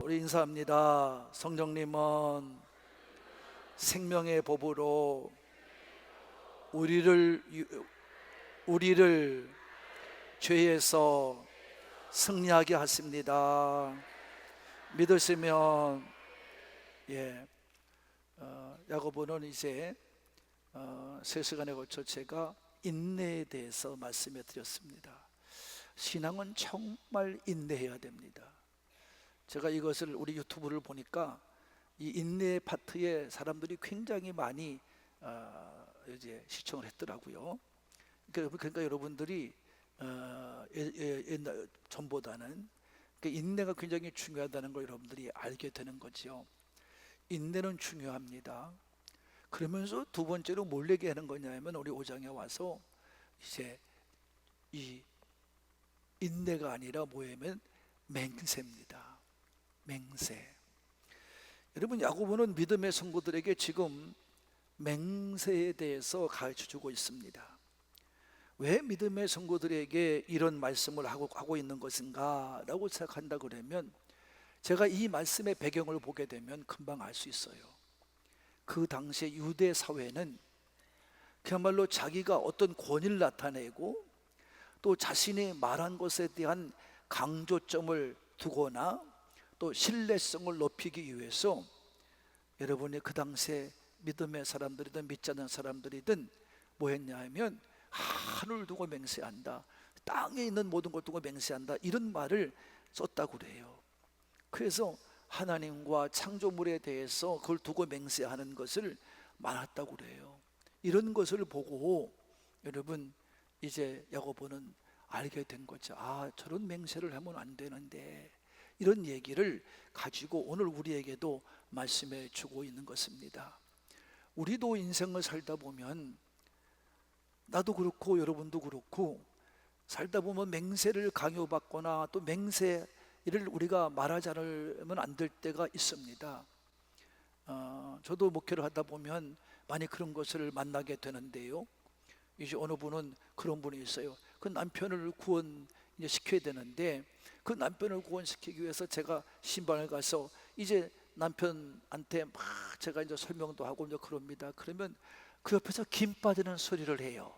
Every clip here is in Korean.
우리 인사합니다. 성령님은 생명의 법으로 우리를 죄에서 승리하게 하십니다. 믿으시면 야고보는 이제 3시간에 걸쳐 제가 인내에 대해서 말씀해 드렸습니다. 신앙은 정말 인내해야 됩니다. 제가 이것을 우리 유튜브를 보니까 이 인내 파트에 사람들이 굉장히 많이 이제 시청을 했더라고요. 그러니까 여러분들이 옛날 전보다는 인내가 굉장히 중요하다는 걸 여러분들이 알게 되는 거죠. 인내는 중요합니다. 그러면서 두 번째로 뭘 얘기하는 거냐면 우리 5장에 와서 이제 이 인내가 아니라 뭐냐면 맹세입니다. 맹세. 여러분, 야고보는 믿음의 성도들에게 지금 맹세에 대해서 가르쳐주고 있습니다. 왜 믿음의 성도들에게 이런 말씀을 하고 있는 것인가 라고 생각한다 그러면, 제가 이 말씀의 배경을 보게 되면 금방 알 수 있어요. 그 당시에 유대 사회는 그야말로 자기가 어떤 권위를 나타내고 또 자신이 말한 것에 대한 강조점을 두거나 또 신뢰성을 높이기 위해서, 여러분이 그 당시에 믿음의 사람들이든 믿지 않는 사람들이든 뭐 했냐 하면 하늘을 두고 맹세한다, 땅에 있는 모든 걸 두고 맹세한다, 이런 말을 썼다고 그래요. 그래서 하나님과 창조물에 대해서 그걸 두고 맹세하는 것을 많았다고 그래요. 이런 것을 보고 여러분 이제 야고보는 알게 된 거죠. 저런 맹세를 하면 안 되는데, 이런 얘기를 가지고 오늘 우리에게도 말씀해 주고 있는 것입니다. 우리도 인생을 살다 보면, 나도 그렇고 여러분도 그렇고 살다 보면 맹세를 강요받거나 또 맹세를 우리가 말하지 않으면 안 될 때가 있습니다. 저도 목회를 하다 보면 많이 그런 것을 만나게 되는데요. 이제 어느 분은 그런 분이 있어요. 그 남편을 구원시켜야 되는데, 그 남편을 구원시키기 위해서 제가 신방을 가서 이제 남편한테 막 제가 이제 설명도 하고 이제 그럽니다. 그러면 그 옆에서 김 빠지는 소리를 해요.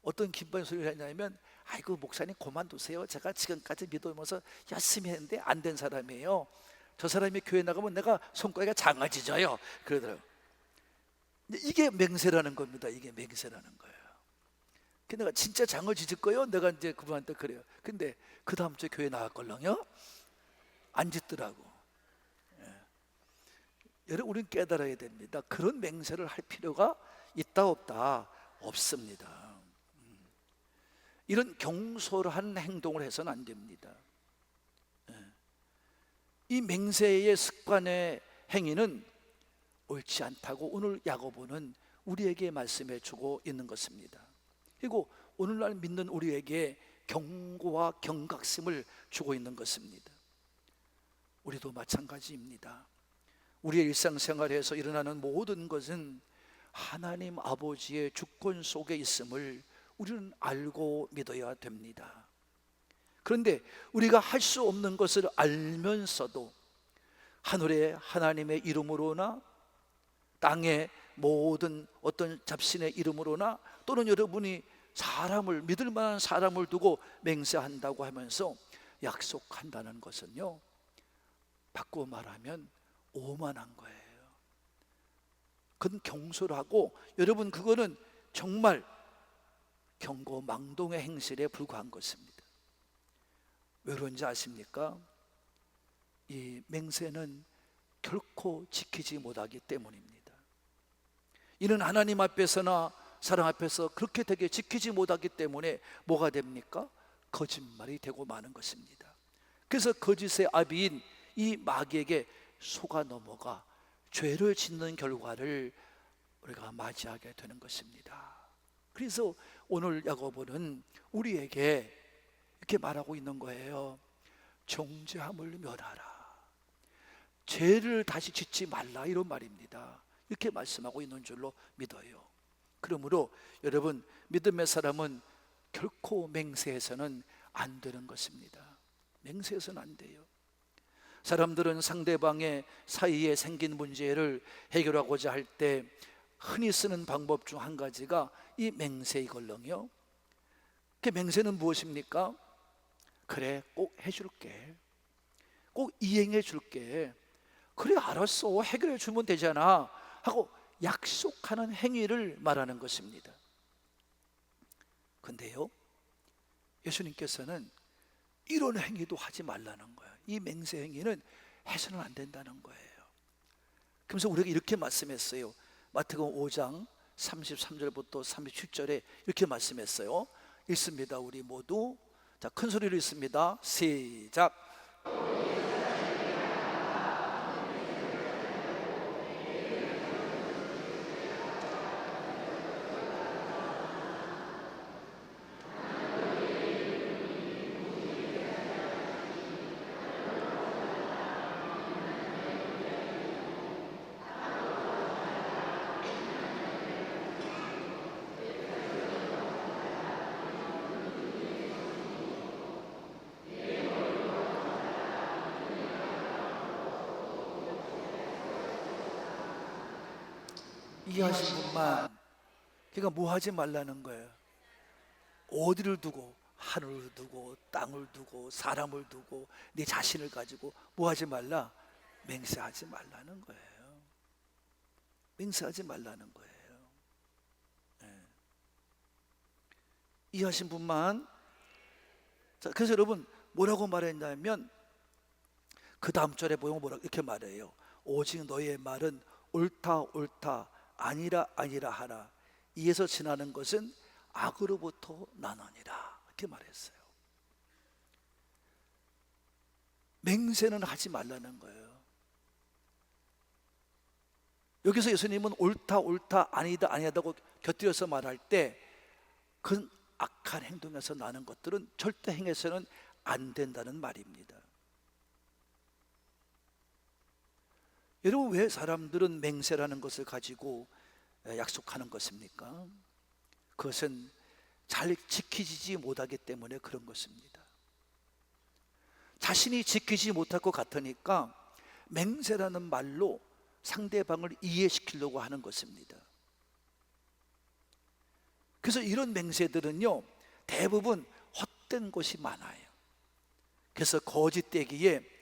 어떤 김 빠지는 소리를 하냐면, 아이고 목사님 그만두세요. 제가 지금까지 믿으면서 열심히 했는데 안 된 사람이에요. 저 사람이 교회 나가면 내가 손가락이 장아지져요. 그러더라고요. 이게 맹세라는 겁니다. 이게 맹세라는 거예요. 내가 진짜 장을 지질 거예요. 내가 이제 그분한테 그래요. 근데 그 다음 주에 교회 나갈걸랑요? 안 짓더라고. 여러분, 우리는 깨달아야 됩니다. 그런 맹세를 할 필요가 있다 없다? 없습니다. 이런 경솔한 행동을 해서는 안 됩니다. 이 맹세의 습관의 행위는 옳지 않다고 오늘 야고보는 우리에게 말씀해 주고 있는 것입니다. 그리고 오늘날 믿는 우리에게 경고와 경각심을 주고 있는 것입니다. 우리도 마찬가지입니다. 우리의 일상생활에서 일어나는 모든 것은 하나님 아버지의 주권 속에 있음을 우리는 알고 믿어야 됩니다. 그런데 우리가 할 수 없는 것을 알면서도 하늘의 하나님의 이름으로나 땅의 모든 어떤 잡신의 이름으로나 또는 여러분이 사람을 믿을 만한 사람을 두고 맹세한다고 하면서 약속한다는 것은요, 바꾸어 말하면 오만한 거예요. 그건 경솔하고, 여러분 그거는 정말 경고망동의 행실에 불과한 것입니다. 왜 그런지 아십니까? 이 맹세는 결코 지키지 못하기 때문입니다. 이는 하나님 앞에서나 사람 앞에서 그렇게 되게 지키지 못하기 때문에 뭐가 됩니까? 거짓말이 되고 마는 것입니다. 그래서 거짓의 아비인 이 마귀에게 속아 넘어가 죄를 짓는 결과를 우리가 맞이하게 되는 것입니다. 그래서 오늘 야고보는 우리에게 이렇게 말하고 있는 거예요. 정죄함을 면하라, 죄를 다시 짓지 말라, 이런 말입니다. 이렇게 말씀하고 있는 줄로 믿어요. 그러므로 여러분, 믿음의 사람은 결코 맹세해서는 안 되는 것입니다. 맹세해서는 안 돼요. 사람들은 상대방의 사이에 생긴 문제를 해결하고자 할 때 흔히 쓰는 방법 중 한 가지가 이 맹세이걸렁이요. 그 맹세는 무엇입니까? 그래, 꼭 해줄게, 꼭 이행해 줄게, 그래 알았어, 해결해 주면 되잖아 하고 약속하는 행위를 말하는 것입니다. 근데요, 예수님께서는 이런 행위도 하지 말라는 거예요. 이 맹세 행위는 해서는 안 된다는 거예요. 그러면서 우리에게 이렇게 말씀했어요. 마태복음 5장 33절부터 37절에 이렇게 말씀했어요. 읽습니다. 우리 모두 자, 큰 소리로 읽습니다. 시작. 이해하신 분만. 그러니까 뭐 하지 말라는 거예요. 어디를 두고, 하늘을 두고 땅을 두고 사람을 두고 네 자신을 가지고 뭐 하지 말라? 맹세하지 말라는 거예요. 맹세하지 말라는 거예요. 네. 이해하신 분만. 자, 그래서 여러분 뭐라고 말했냐면 그 다음 절에 보면 뭐라 이렇게 말해요. 오직 너의 말은 옳다 옳다 아니라 아니라 하라. 이에서 지나는 것은 악으로부터 나느니라. 이렇게 말했어요. 맹세는 하지 말라는 거예요. 여기서 예수님은 옳다 옳다 아니다 아니다고 곁들여서 말할 때 그 악한 행동에서 나는 것들은 절대 행해서는 안 된다는 말입니다. 여러분, 왜 사람들은 맹세라는 것을 가지고 약속하는 것입니까? 그것은 잘 지키지 못하기 때문에 그런 것입니다. 자신이 지키지 못할 것 같으니까 맹세라는 말로 상대방을 이해시키려고 하는 것입니다. 그래서 이런 맹세들은요, 대부분 헛된 것이 많아요. 그래서 거짓되기에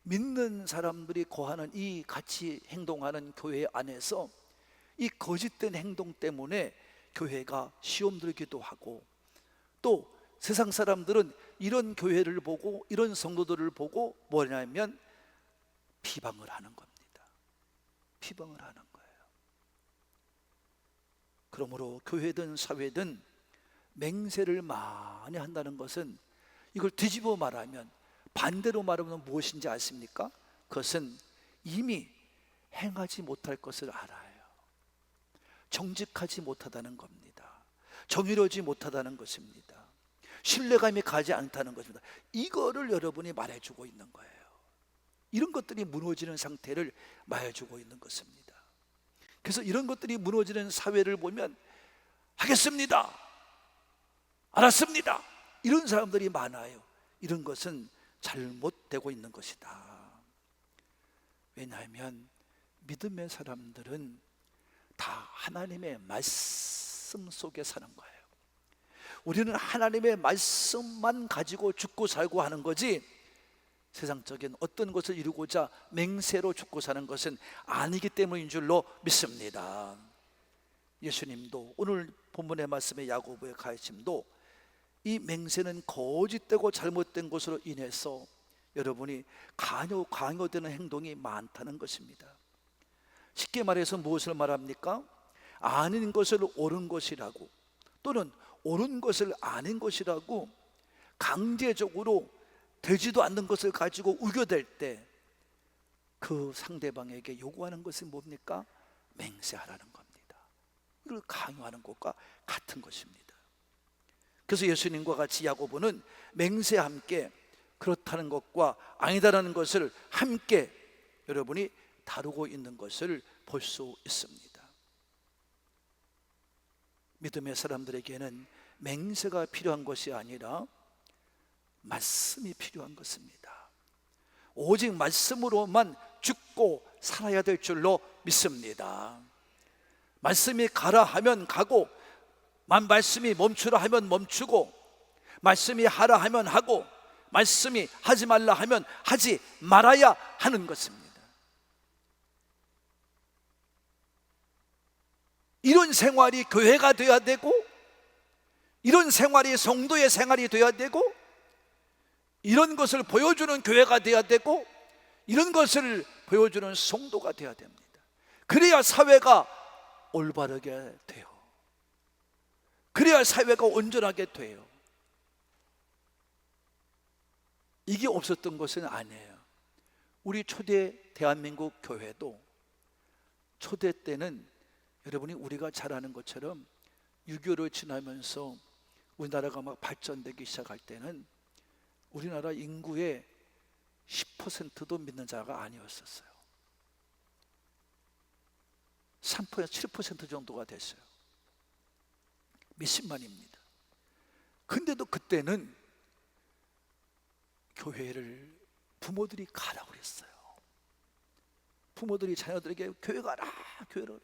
믿는 사람들이 거하는 이 같이 행동하는 교회 안에서 이 거짓된 행동 때문에 교회가 시험 들기도 하고, 또 세상 사람들은 이런 교회를 보고 이런 성도들을 보고 뭐냐면 비방을 하는 겁니다. 비방을 하는 거예요. 그러므로 교회든 사회든 맹세를 많이 한다는 것은, 이걸 뒤집어 말하면, 반대로 말하면 무엇인지 아십니까? 그것은 이미 행하지 못할 것을 알아요. 정직하지 못하다는 겁니다. 정의로지 못하다는 것입니다. 신뢰감이 가지 않다는 것입니다. 이거를 여러분이 말해주고 있는 거예요. 이런 것들이 무너지는 상태를 말해주고 있는 것입니다. 그래서 이런 것들이 무너지는 사회를 보면 하겠습니다, 알았습니다, 이런 사람들이 많아요. 이런 것은 잘못되고 있는 것이다. 왜냐하면 믿음의 사람들은 다 하나님의 말씀 속에 사는 거예요. 우리는 하나님의 말씀만 가지고 죽고 살고 하는 거지, 세상적인 어떤 것을 이루고자 맹세로 죽고 사는 것은 아니기 때문인 줄로 믿습니다. 예수님도 오늘 본문의 말씀의 야고보의 가르침도 이 맹세는 거짓되고 잘못된 것으로 인해서 여러분이 강요되는 행동이 많다는 것입니다. 쉽게 말해서 무엇을 말합니까? 아닌 것을 옳은 것이라고, 또는 옳은 것을 아닌 것이라고 강제적으로 되지도 않는 것을 가지고 우겨댈 때 그 상대방에게 요구하는 것은 뭡니까? 맹세하라는 겁니다. 이걸 강요하는 것과 같은 것입니다. 그래서 예수님과 같이 야고보는 맹세와 함께 그렇다는 것과 아니다라는 것을 함께 여러분이 다루고 있는 것을 볼 수 있습니다. 믿음의 사람들에게는 맹세가 필요한 것이 아니라 말씀이 필요한 것입니다. 오직 말씀으로만 죽고 살아야 될 줄로 믿습니다. 말씀이 가라 하면 가고, 말씀이 멈추라 하면 멈추고, 말씀이 하라 하면 하고, 말씀이 하지 말라 하면 하지 말아야 하는 것입니다. 이런 생활이 교회가 되어야 되고, 이런 생활이 성도의 생활이 되어야 되고, 이런 것을 보여주는 교회가 되어야 되고, 이런 것을 보여주는 성도가 되어야 됩니다. 그래야 사회가 올바르게 돼요. 그래야 사회가 온전하게 돼요. 이게 없었던 것은 아니에요. 우리 초대 대한민국 교회도 초대 때는 여러분이 우리가 잘 아는 것처럼 6.25를 지나면서 우리나라가 막 발전되기 시작할 때는 우리나라 인구의 10%도 믿는 자가 아니었었어요. 3%, 7% 정도가 됐어요. 몇십만입니다. 근데도 그때는 교회를 부모들이 가라고 그랬어요. 부모들이 자녀들에게 교회 가라, 교회를.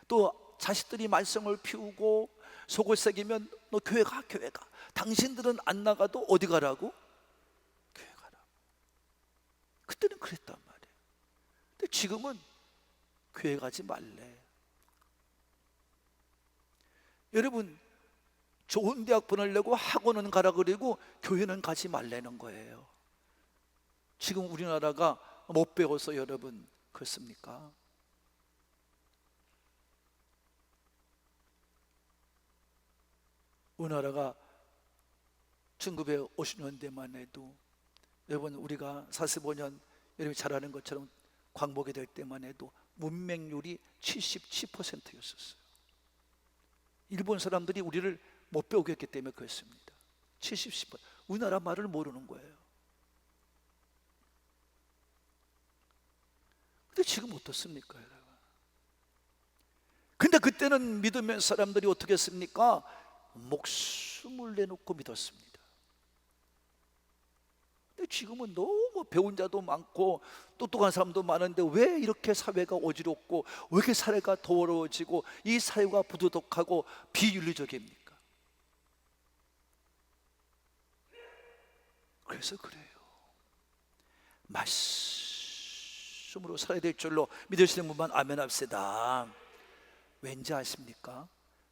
또 자식들이 말썽을 피우고 속을 새기면 너 교회 가, 교회 가. 당신들은 안 나가도 어디 가라고? 교회 가라고. 그때는 그랬단 말이에요. 근데 지금은 교회 가지 말래. 여러분, 좋은 대학 보내려고 학원은 가라 그리고 교회는 가지 말라는 거예요. 지금 우리나라가 못 배워서 여러분 그렇습니까? 우리나라가 1950년대만 해도, 여러분 우리가 45년 여러분이 잘 아는 것처럼 광복이 될 때만 해도 문맹률이 77%였었어요. 일본 사람들이 우리를 못 배우게 했기 때문에 그렇습니다. 70%. 우리나라 말을 모르는 거예요. 근데 지금 어떻습니까, 여러분? 근데 그때는 믿으면 사람들이 어떻게 했습니까? 목숨을 내놓고 믿었습니다. 근데 지금은 너무 배운 자도 많고 똑똑한 사람도 많은데 왜 이렇게 사회가 어지럽고 왜 이렇게 사회가 더러워지고 이 사회가 부도덕하고 비윤리적입니까? 그래서 그래요. 말씀으로 살아야 될 줄로 믿으시는 분만 아멘 합시다. 왠지 아십니까?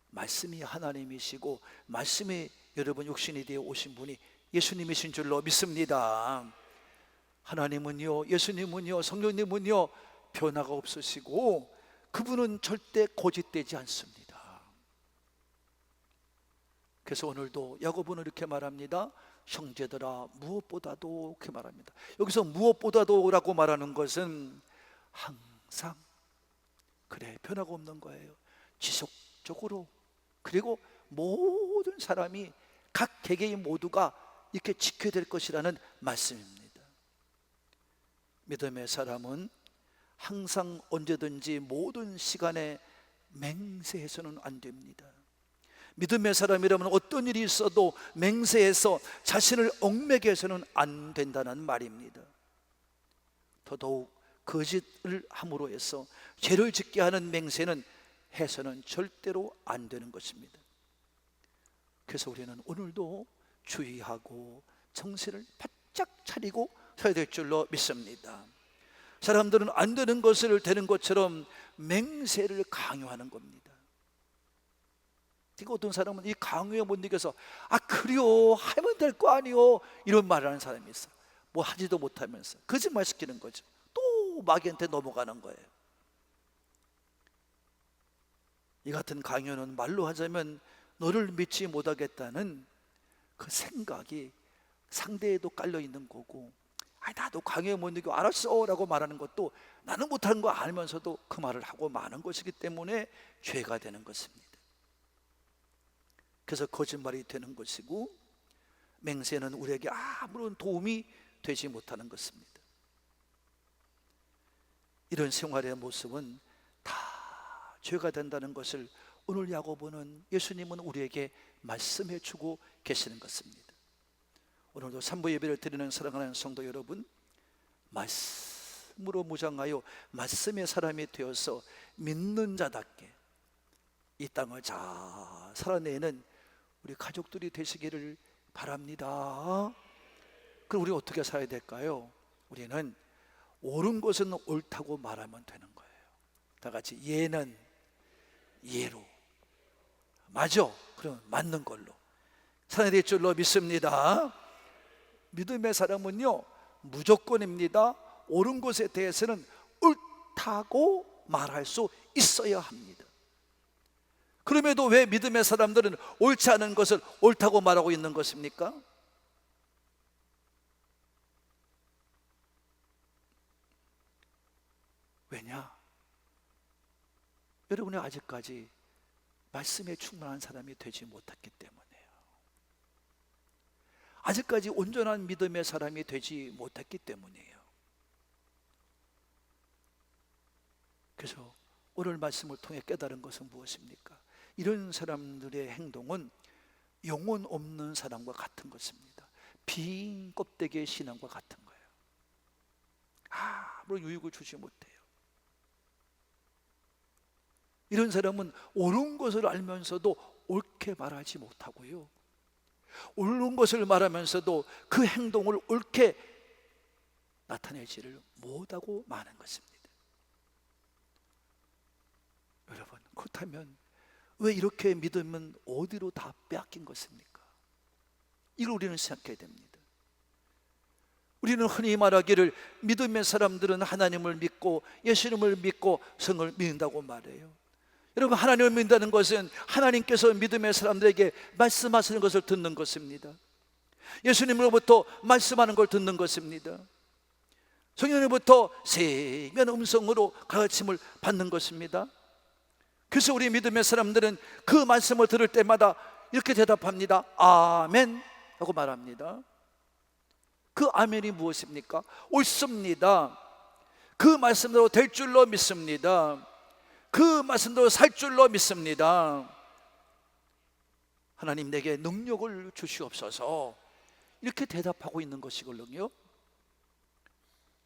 말씀이 하나님이시고 말씀이 여러분 육신이 되어 오신 분이 예수님이신 줄로 믿습니다. 하나님은요, 예수님은요, 성령님은요 변화가 없으시고 그분은 절대 거짓되지 않습니다. 그래서 오늘도 야고보는 이렇게 말합니다. 형제들아 무엇보다도, 그렇게 말합니다. 여기서 무엇보다도 라고 말하는 것은 항상, 그래, 변화가 없는 거예요. 지속적으로, 그리고 모든 사람이 각 개개인 모두가 이렇게 지켜야 될 것이라는 말씀입니다. 믿음의 사람은 항상 언제든지 모든 시간에 맹세해서는 안 됩니다. 믿음의 사람이라면 어떤 일이 있어도 맹세해서 자신을 얽매게 해서는 안 된다는 말입니다. 더더욱 거짓을 함으로 해서 죄를 짓게 하는 맹세는 해서는 절대로 안 되는 것입니다. 그래서 우리는 오늘도 주의하고 정신을 바짝 차리고 서야 될 줄로 믿습니다. 사람들은 안 되는 것을 되는 것처럼 맹세를 강요하는 겁니다. 그러니까 어떤 사람은 이 강요에 못 이겨서 그래요, 하면 될 거 아니요, 이런 말을 하는 사람이 있어요. 뭐 하지도 못하면서 거짓말 시키는 거죠. 또 마귀한테 넘어가는 거예요. 이 같은 강요는 말로 하자면 너를 믿지 못하겠다는 그 생각이 상대에도 깔려 있는 거고, 나도 강요에 못 이겨, 알았어 라고 말하는 것도 나는 못하는 거 알면서도 그 말을 하고 마는 것이기 때문에 죄가 되는 것입니다. 그래서 거짓말이 되는 것이고 맹세는 우리에게 아무런 도움이 되지 못하는 것입니다. 이런 생활의 모습은 다 죄가 된다는 것을 오늘 야고보는 예수님은 우리에게 말씀해 주고 계시는 것입니다. 오늘도 산부 예배를 드리는 사랑하는 성도 여러분, 말씀으로 무장하여 말씀의 사람이 되어서 믿는 자답게 이 땅을 잘 살아내는 우리 가족들이 되시기를 바랍니다. 그럼 우리 어떻게 살아야 될까요? 우리는 옳은 것은 옳다고 말하면 되는 거예요. 다 같이 예는 예로, 맞아, 그럼 맞는 걸로 살아야 될 줄로 믿습니다. 믿음의 사람은요 무조건입니다. 옳은 것에 대해서는 옳다고 말할 수 있어야 합니다. 그럼에도 왜 믿음의 사람들은 옳지 않은 것을 옳다고 말하고 있는 것입니까? 왜냐? 여러분이 아직까지 말씀에 충만한 사람이 되지 못했기 때문에요. 아직까지 온전한 믿음의 사람이 되지 못했기 때문이에요. 그래서 오늘 말씀을 통해 깨달은 것은 무엇입니까? 이런 사람들의 행동은 영혼 없는 사람과 같은 것입니다. 빈 껍데기의 신앙과 같은 거예요. 아무런 유익을 주지 못해요. 이런 사람은 옳은 것을 알면서도 옳게 말하지 못하고요, 옳은 것을 말하면서도 그 행동을 옳게 나타내지를 못하고 마는 것입니다. 여러분, 그렇다면 왜 이렇게 믿음은 어디로 다 빼앗긴 것입니까? 이걸 우리는 생각해야 됩니다. 우리는 흔히 말하기를 믿음의 사람들은 하나님을 믿고 예수님을 믿고 성을 믿는다고 말해요. 여러분, 하나님을 믿는다는 것은 하나님께서 믿음의 사람들에게 말씀하시는 것을 듣는 것입니다. 예수님으로부터 말씀하는 걸 듣는 것입니다. 성령으로부터 세미한 음성으로 가르침을 받는 것입니다. 그래서 우리 믿음의 사람들은 그 말씀을 들을 때마다 이렇게 대답합니다. 아멘 하고 말합니다. 그 아멘이 무엇입니까? 옳습니다. 그 말씀대로 될 줄로 믿습니다. 그 말씀대로 살 줄로 믿습니다. 하나님 내게 능력을 주시옵소서, 이렇게 대답하고 있는 것이거든요.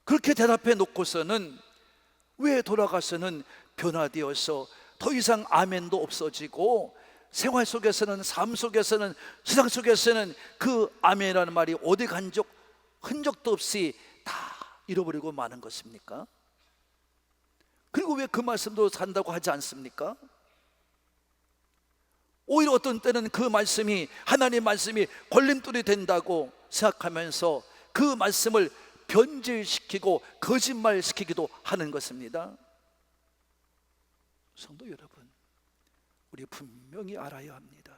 그렇게 대답해 놓고서는 왜 돌아가서는 변화되어서 더 이상 아멘도 없어지고 생활 속에서는, 삶 속에서는, 세상 속에서는 그 아멘이라는 말이 어디 간 적 흔적도 없이 다 잃어버리고 마는 것입니까? 그리고 왜 그 말씀도 산다고 하지 않습니까? 오히려 어떤 때는 그 말씀이, 하나님 말씀이 걸림돌이 된다고 생각하면서 그 말씀을 변질시키고 거짓말시키기도 하는 것입니다. 성도 여러분, 우리 분명히 알아야 합니다.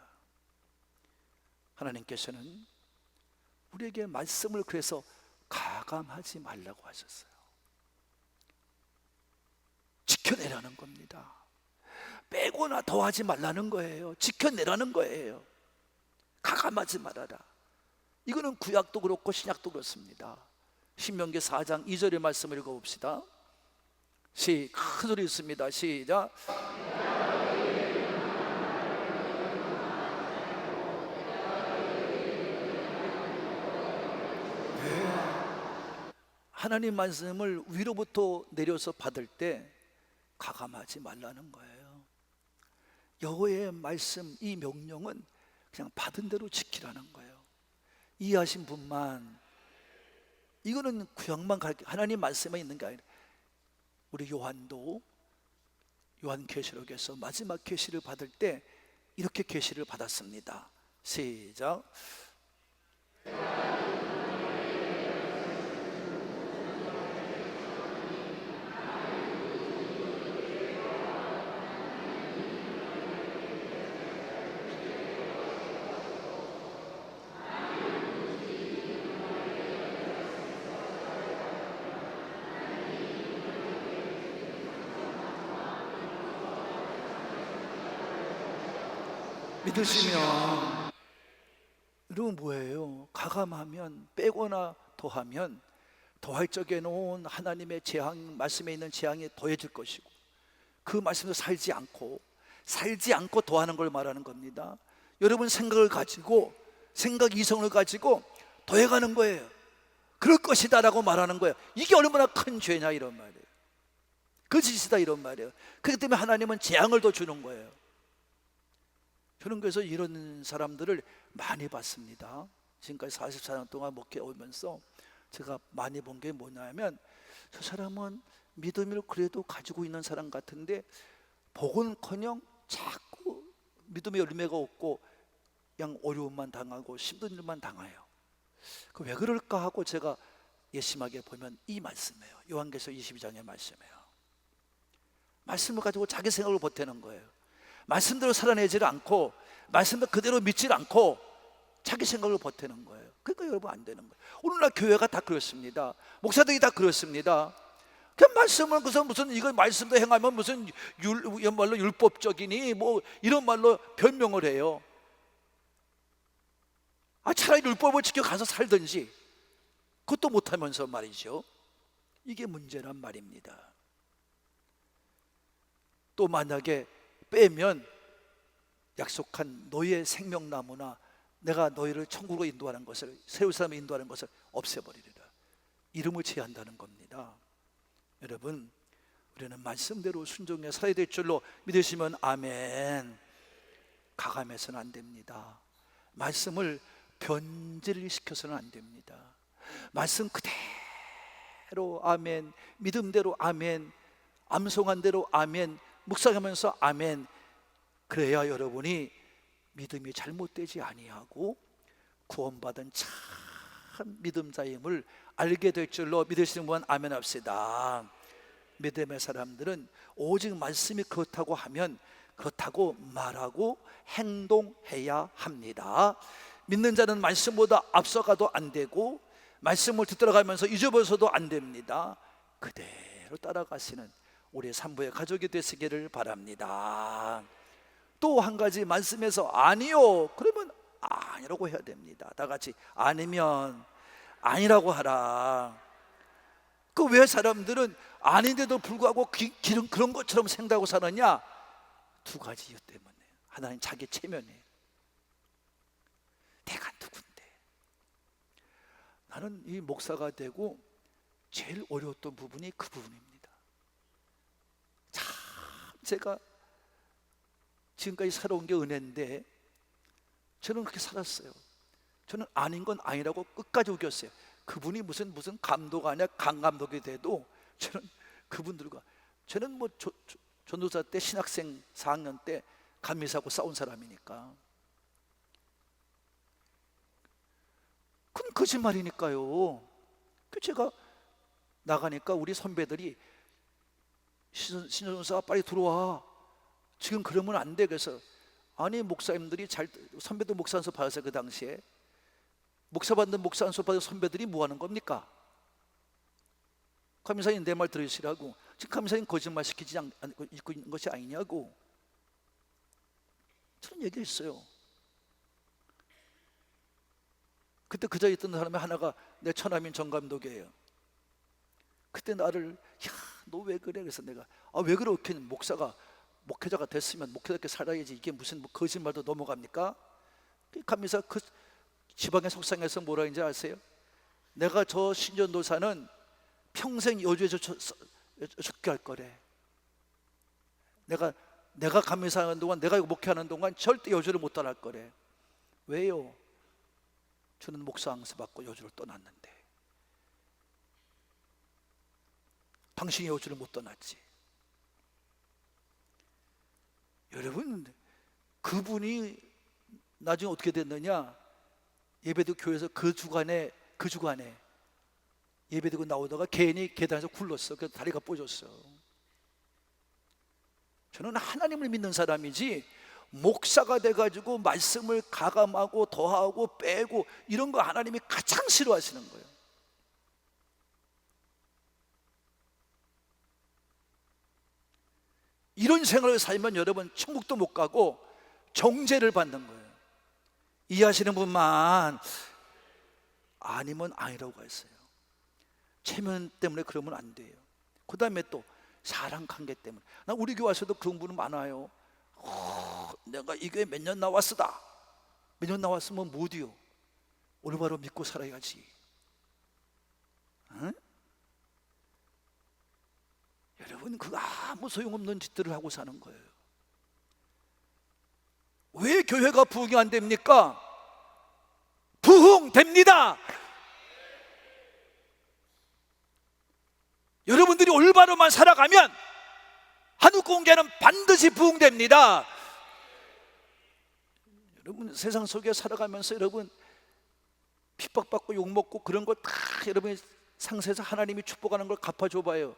하나님께서는 우리에게 말씀을 그래서 가감하지 말라고 하셨어요. 지켜내라는 겁니다. 빼거나 더하지 말라는 거예요. 지켜내라는 거예요. 가감하지 말아라. 이거는 구약도 그렇고 신약도 그렇습니다. 신명기 4장 2절의 말씀을 읽어봅시다. 큰 소리 있습니다. 시작. 하나님 말씀을 위로부터 내려서 받을 때 가감하지 말라는 거예요. 여호와의 말씀, 이 명령은 그냥 받은 대로 지키라는 거예요. 이해하신 분만. 이거는 구약만 하나님 말씀에 있는 게 아니라 우리 요한도 요한계시록에서 마지막 계시를 받을 때 이렇게 계시를 받았습니다. 시작. 믿으시면, 여러분 뭐예요? 가감하면, 빼거나 더하면 더할 적에 놓은 하나님의 재앙, 말씀에 있는 재앙이 더해질 것이고, 그 말씀도 살지 않고 살지 않고 더하는 걸 말하는 겁니다. 여러분 생각을 가지고, 생각 이성을 가지고 더해가는 거예요. 그럴 것이다 라고 말하는 거예요. 이게 얼마나 큰 죄냐 이런 말이에요. 거짓이다 이런 말이에요. 그렇기 때문에 하나님은 재앙을 더 주는 거예요. 저는 그래서 이런 사람들을 많이 봤습니다. 지금까지 44년 동안 목회 오면서 제가 많이 본 게 뭐냐면, 저 사람은 믿음을 그래도 가지고 있는 사람 같은데 복은커녕 자꾸 믿음의 열매가 없고 그냥 어려움만 당하고 힘든 일만 당해요. 그 왜 그럴까 하고 제가 예심하게 보면 이 말씀이에요. 요한계시록 22장의 말씀이에요. 말씀을 가지고 자기 생각을 보태는 거예요. 말씀대로 살아내지를 않고, 말씀대로 그대로 믿질 않고 자기 생각을 보태는 거예요. 그러니까 여러분 안 되는 거예요. 오늘날 교회가 다 그렇습니다. 목사들이 다 그렇습니다. 그 말씀은 무슨 이거 말씀도 행하면 무슨 이런 말로 율법적이니 뭐 이런 말로 변명을 해요. 차라리 율법을 지켜 가서 살든지, 그것도 못하면서 말이죠. 이게 문제란 말입니다. 또 만약에 빼면 약속한 너희의 생명나무나 내가 너희를 천국으로 인도하는 것을, 세울 사람을 인도하는 것을 없애버리리라. 이름을 제한다는 겁니다. 여러분, 우리는 말씀대로 순종해 살아야 될 줄로 믿으시면 아멘. 가감해서는 안 됩니다. 말씀을 변질시켜서는 안 됩니다. 말씀 그대로 아멘, 믿음대로 아멘, 암송한 대로 아멘, 묵상하면서 아멘. 그래야 여러분이 믿음이 잘못되지 아니하고 구원받은 참 믿음자임을 알게 될 줄로 믿으시는 분 아멘 합시다. 믿음의 사람들은 오직 말씀이 그렇다고 하면 그렇다고 말하고 행동해야 합니다. 믿는 자는 말씀보다 앞서가도 안 되고, 말씀을 듣들어가면서 잊어버려서도 안 됩니다. 그대로 따라가시는 우리 산부의 가족이 되시기를 바랍니다. 또 한 가지, 말씀에서 아니요 그러면 아니라고 해야 됩니다. 다 같이 아니면 아니라고 하라. 그 왜 사람들은 아닌데도 불구하고 그런 것처럼 생각하고 사느냐? 두 가지 이유 때문에. 하나는 자기 체면이에요. 내가 누군데? 나는 이 목사가 되고 제일 어려웠던 부분이 그 부분입니다. 참 제가 지금까지 살아온 게 은혜인데 저는 그렇게 살았어요. 저는 아닌 건 아니라고 끝까지 우겼어요. 그분이 무슨 감독 아니야 강감독이 돼도 저는 그분들과, 저는 뭐 전도사 때 신학생 4학년 때 감리사하고 싸운 사람이니까. 그건 거짓말이니까요. 제가 나가니까 우리 선배들이 신전사가 빨리 들어와, 지금 그러면 안 돼. 그래서 아니 목사님들이 선배도 목사 안수 받았어요. 그 당시에 목사 받는 목사 안수 받은 선배들이 뭐 하는 겁니까? 감사님 내 말 들으시라고. 지금 감사님 거짓말 시키지 않고 있는 것이 아니냐고 저는 얘기했어요. 그때 그 자리에 있던 사람이 하나가 내 처남인 정감독이에요. 그때 나를 너 왜 그래? 그래서 내가 왜 그렇게 목회자가 됐으면 목회자답게 살아야지, 이게 무슨 거짓말도 넘어갑니까? 감리사 그 지방의 속상해서 뭐라 했는지 아세요? 내가 저 신전도사는 평생 여주에서 죽게 할 거래. 내가 감리사하는 동안, 내가 목회하는 동안 절대 여주를 못 떠날 거래. 왜요? 저는 목사 앙스 받고 여주를 떠났는데 당신이 여주를 못 떠났지. 여러분, 그분이 나중에 어떻게 됐느냐? 예배드리고 교회에서 그 주간에 예배드리고 나오다가 괜히 계단에서 굴렀어. 그래서 다리가 뻗었어. 저는 하나님을 믿는 사람이지 목사가 돼가지고 말씀을 가감하고 더하고 빼고 이런 거 하나님이 가장 싫어하시는 거예요. 이런 생활을 살면 여러분 천국도 못 가고 정죄를 받는 거예요. 이해하시는 분만 아니면 아니라고 했어요. 체면 때문에 그러면 안 돼요. 그 다음에 또 사랑 관계 때문에. 나 우리 교회 와서도 그런 분은 많아요. 내가 이 교회 몇 년 나왔으다. 몇 년 나왔으면 못이요. 올바로 믿고 살아야지. 응? 여러분, 그 아무 소용없는 짓들을 하고 사는 거예요. 왜 교회가 부흥이 안 됩니까? 부흥됩니다. 여러분들이 올바로만 살아가면 한국공개는 반드시 부흥됩니다. 여러분, 세상 속에 살아가면서 여러분 핍박받고 욕먹고 그런 거 다 여러분이 상세에서 하나님이 축복하는 걸 갚아줘봐요.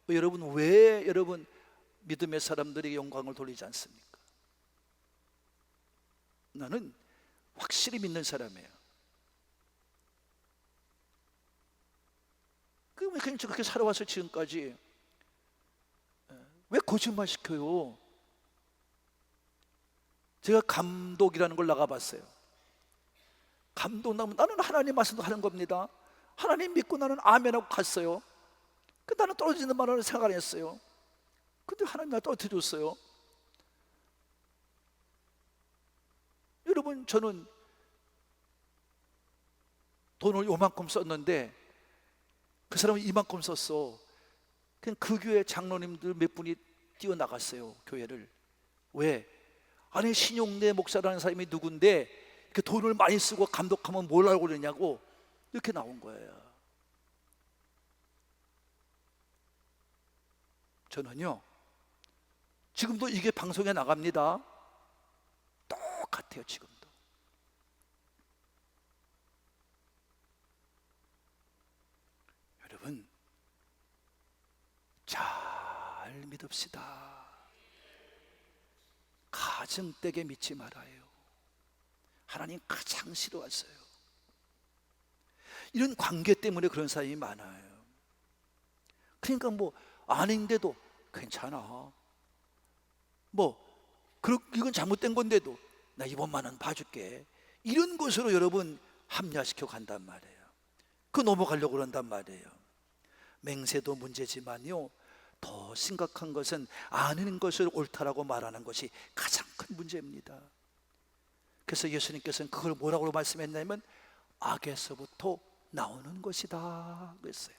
여러분, 왜 여러분 믿음의 사람들에게 영광을 돌리지 않습니까? 나는 확실히 믿는 사람이에요. 그럼 그냥 그렇게 살아왔어요. 지금까지. 왜 거짓말 시켜요? 제가 감독이라는 걸 나가봤어요. 감독 나면 나는 하나님 말씀도 하는 겁니다. 하나님 믿고 나는 아멘하고 갔어요. 나는 떨어지는 말을 생각 안 했어요. 근데 하나님 나 떨어뜨렸어요. 여러분, 저는 돈을 요만큼 썼는데 그 사람은 이만큼 썼어. 그냥 그 교회 장로님들 몇 분이 뛰어나갔어요, 교회를. 왜? 아니, 신용래 목사라는 사람이 누군데 그 돈을 많이 쓰고 감독하면 뭘 알고 그러냐고 이렇게 나온 거예요. 저는요, 지금도 이게 방송에 나갑니다. 똑같아요. 지금도. 여러분, 잘 믿읍시다. 가정댁에 믿지 말아요. 하나님 가장 싫어하세요. 이런 관계 때문에 그런 사람이 많아요. 그러니까 뭐 아닌데도 괜찮아. 이건 잘못된 건데도 나 이번만은 봐줄게. 이런 것으로 여러분 합리화시켜 간단 말이에요. 그 넘어가려고 그런단 말이에요. 맹세도 문제지만요, 더 심각한 것은 아는 것을 옳다라고 말하는 것이 가장 큰 문제입니다. 그래서 예수님께서는 그걸 뭐라고 말씀했냐면 악에서부터 나오는 것이다 그랬어요.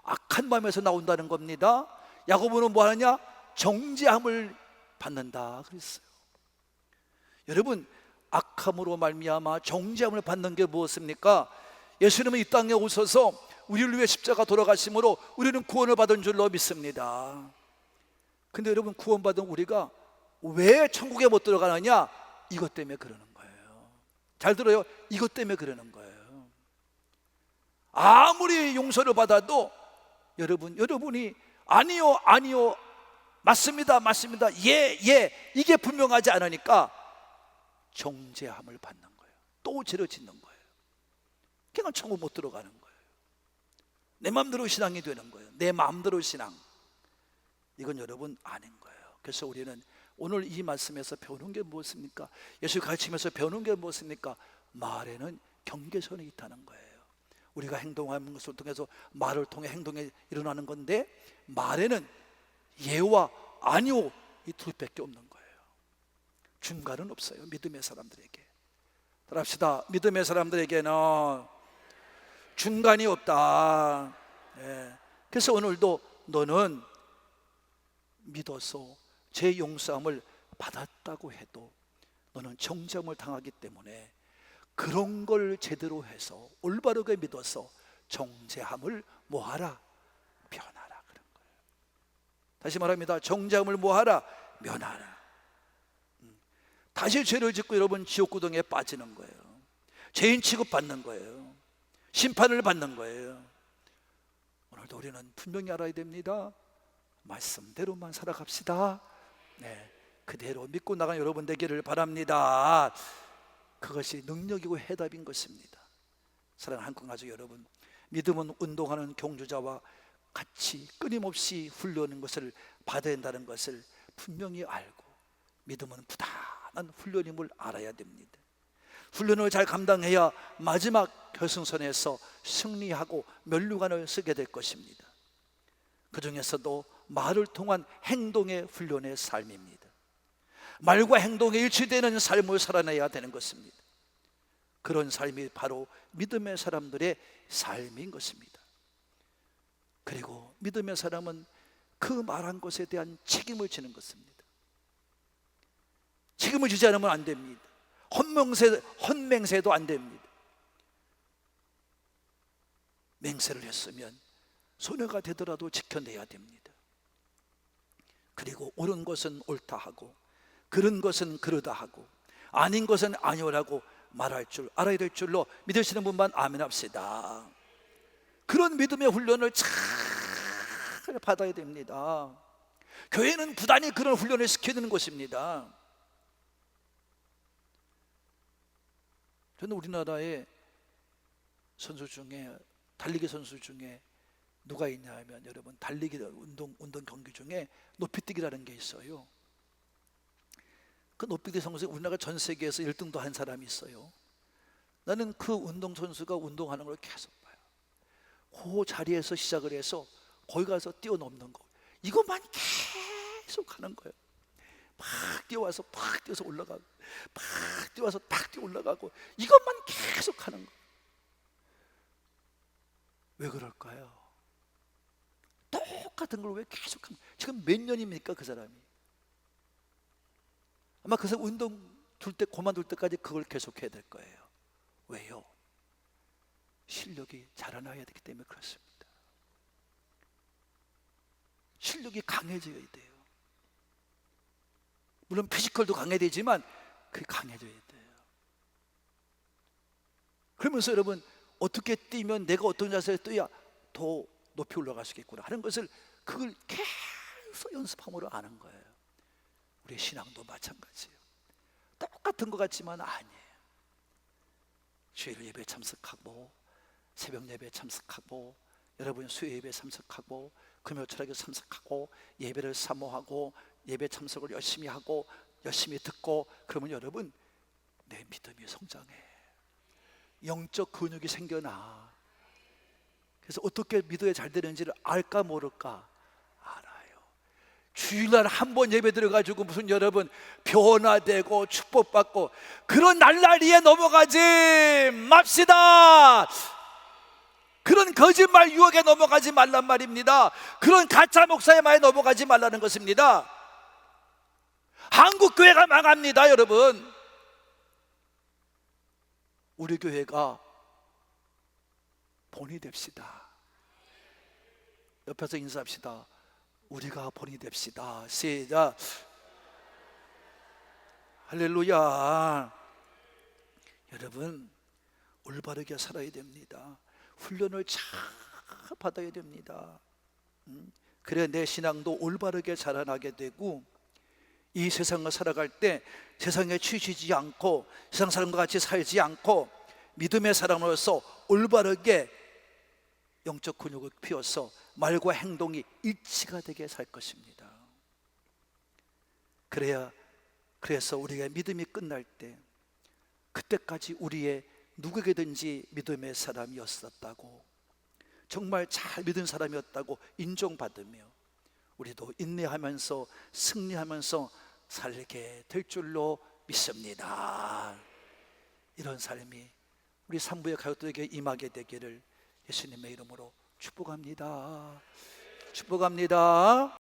악한 마음에서 나온다는 겁니다. 야고보는 뭐 하느냐? 정죄함을 받는다 그랬어요. 여러분, 악함으로 말미암아 정죄함을 받는 게 무엇입니까? 예수님은 이 땅에 오셔서 우리를 위해 십자가 돌아가심으로 우리는 구원을 받은 줄로 믿습니다. 근데 여러분, 구원받은 우리가 왜 천국에 못 들어가느냐? 이것 때문에 그러는 거예요. 잘 들어요. 이것 때문에 그러는 거예요. 아무리 용서를 받아도 여러분이 아니요 맞습니다 예 이게 분명하지 않으니까 정죄함을 받는 거예요. 또 죄를 짓는 거예요. 그냥 천국 못 들어가는 거예요. 내 마음대로 신앙이 되는 거예요. 내 마음대로 신앙. 이건 여러분 아닌 거예요. 그래서 우리는 오늘 이 말씀에서 배우는 게 무엇입니까? 예수 가르치면서 배우는 게 무엇입니까? 말에는 경계선이 있다는 거예요. 우리가 행동하는 것을 통해서 말을 통해 행동에 일어나는 건데, 말에는 예와 아니오 이 둘밖에 없는 거예요. 중간은 없어요. 믿음의 사람들에게. 따라합시다. 믿음의 사람들에게는 중간이 없다. 그래서 오늘도 너는 믿어서 제 용서함을 받았다고 해도 너는 정죄함을 당하기 때문에 그런 걸 제대로 해서 올바르게 믿어서 정죄함을 뭐하라? 면하라 그런 거예요. 다시 말합니다. 정죄함을 뭐하라? 면하라. 다시 죄를 짓고 여러분 지옥구덩이에 빠지는 거예요. 죄인 취급받는 거예요. 심판을 받는 거예요. 오늘도 우리는 분명히 알아야 됩니다. 말씀대로만 살아갑시다. 그대로 믿고 나간 여러분 되기를 바랍니다. 그것이 능력이고 해답인 것입니다. 사랑하는 한국가족 여러분, 믿음은 운동하는 경주자와 같이 끊임없이 훈련하는 것을 받아야 한다는 것을 분명히 알고, 믿음은 부단한 훈련임을 알아야 됩니다. 훈련을 잘 감당해야 마지막 결승선에서 승리하고 면류관을 쓰게 될 것입니다. 그 중에서도 말을 통한 행동의 훈련의 삶입니다. 말과 행동이 일치되는 삶을 살아내야 되는 것입니다. 그런 삶이 바로 믿음의 사람들의 삶인 것입니다. 그리고 믿음의 사람은 그 말한 것에 대한 책임을 지는 것입니다. 책임을 지지 않으면 안 됩니다. 헌맹세도 안 됩니다. 맹세를 했으면 소녀가 되더라도 지켜내야 됩니다. 그리고 옳은 것은 옳다 하고, 그른 것은 그르다 하고, 아닌 것은 아니오라고 말할 줄 알아야 될 줄로 믿으시는 분만 아멘합시다. 그런 믿음의 훈련을 잘 받아야 됩니다. 교회는 부단히 그런 훈련을 시켜주는 것입니다. 저는 우리나라의 선수 중에, 달리기 선수 중에 누가 있냐 하면, 여러분, 달리기 운동 경기 중에 높이뛰기라는 게 있어요. 그 높이뛰기 선수, 우리나라 전 세계에서 1등도 한 사람이 있어요. 나는 그 운동 선수가 운동하는 걸 계속 봐요. 그 자리에서 시작을 해서 거기 가서 뛰어넘는 거, 이것만 계속 하는 거예요. 막 뛰어와서 팍 뛰어서 올라가고, 팍 뛰어와서 팍 뛰어 올라가고, 이것만 계속 하는 거예요. 왜 그럴까요? 똑같은 걸 왜 계속 합니까? 지금 몇 년입니까 그 사람이? 아마 그 사람 운동 그만둘 때까지 그걸 계속해야 될 거예요. 왜요? 실력이 자라나야 되기 때문에 그렇습니다. 실력이 강해져야 돼요. 물론 피지컬도 강해야 되지만 그게 강해져야 돼요. 그러면서 여러분, 어떻게 뛰면 내가 어떤 자세에 뛰어야 더 높이 올라갈 수 있겠구나 하는 것을, 그걸 계속 연습함으로 아는 거예요. 우리 신앙도 마찬가지예요. 똑같은 것 같지만 아니에요. 주일 예배 참석하고, 새벽 예배 참석하고, 여러분 수요 예배 참석하고, 금요 철학에 참석하고, 예배를 사모하고, 예배 참석을 열심히 하고, 열심히 듣고, 그러면 여러분, 내 믿음이 성장해. 영적 근육이 생겨나. 그래서 어떻게 믿어야 잘 되는지를 알까 모를까? 알아요. 주일날 한 번 예배 들어가지고 무슨 여러분 변화되고 축복받고 그런 날라리에 넘어가지 맙시다. 그런 거짓말 유혹에 넘어가지 말란 말입니다. 그런 가짜 목사의 말에 넘어가지 말라는 것입니다. 한국 교회가 망합니다, 여러분. 우리 교회가 본이 됩시다. 옆에서 인사합시다. 우리가 본이 됩시다. 시작. 할렐루야. 여러분, 올바르게 살아야 됩니다. 훈련을 잘 받아야 됩니다. 그래야 내 신앙도 올바르게 자라나게 되고, 이 세상을 살아갈 때 세상에 치우치지 않고 세상 사람과 같이 살지 않고 믿음의 사람으로서 올바르게 영적 근육을 피워서 말과 행동이 일치가 되게 살 것입니다. 그래서 우리가 믿음이 끝날 때, 그때까지 우리의 누구에게든지 믿음의 사람이었었다고, 정말 잘 믿은 사람이었다고 인정받으며, 우리도 인내하면서 승리하면서 살게 될 줄로 믿습니다. 이런 삶이 우리 산부의 가족들에게 임하게 되기를 예수님의 이름으로 축복합니다. 축복합니다.